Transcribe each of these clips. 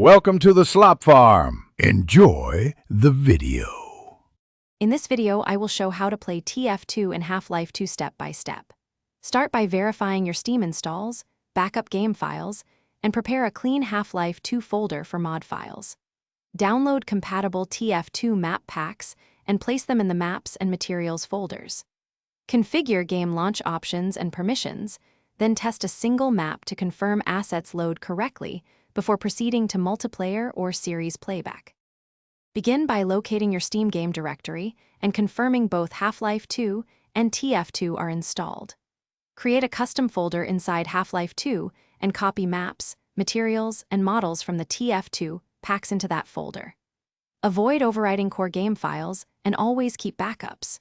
Welcome to the Slop Farm. Enjoy the video. In this video, I will show how to play Tf2 in Half-Life 2 step by step. Start by verifying your Steam installs, backup game files, and prepare a clean Half-Life 2 folder for mod files. Download compatible Tf2 map packs and place them in the Maps and Materials folders. Configure game launch options and permissions, then test a single map to confirm assets load correctly before proceeding to multiplayer or series playback. Begin by locating your Steam game directory and confirming both Half-Life 2 and Tf2 are installed. Create a custom folder inside Half-Life 2 and copy maps, materials, and models from the Tf2 packs into that folder. Avoid overwriting core game files and always keep backups.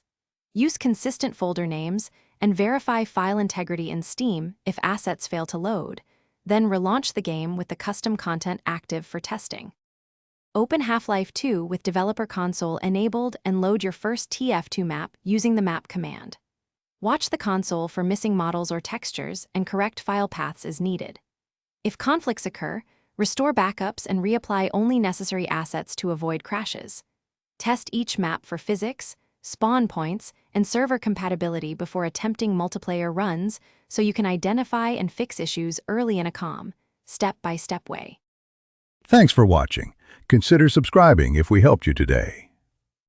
Use consistent folder names and verify file integrity in Steam if assets fail to load. Then relaunch the game with the custom content active for testing. Open Half-Life 2 with Developer Console enabled and load your first Tf2 map using the map command. Watch the console for missing models or textures and correct file paths as needed. If conflicts occur, restore backups and reapply only necessary assets to avoid crashes. Test each map for physics, spawn points, and server compatibility before attempting multiplayer runs so you can identify and fix issues early in a calm, step-by-step way. Thanks for watching. Consider subscribing if we helped you today.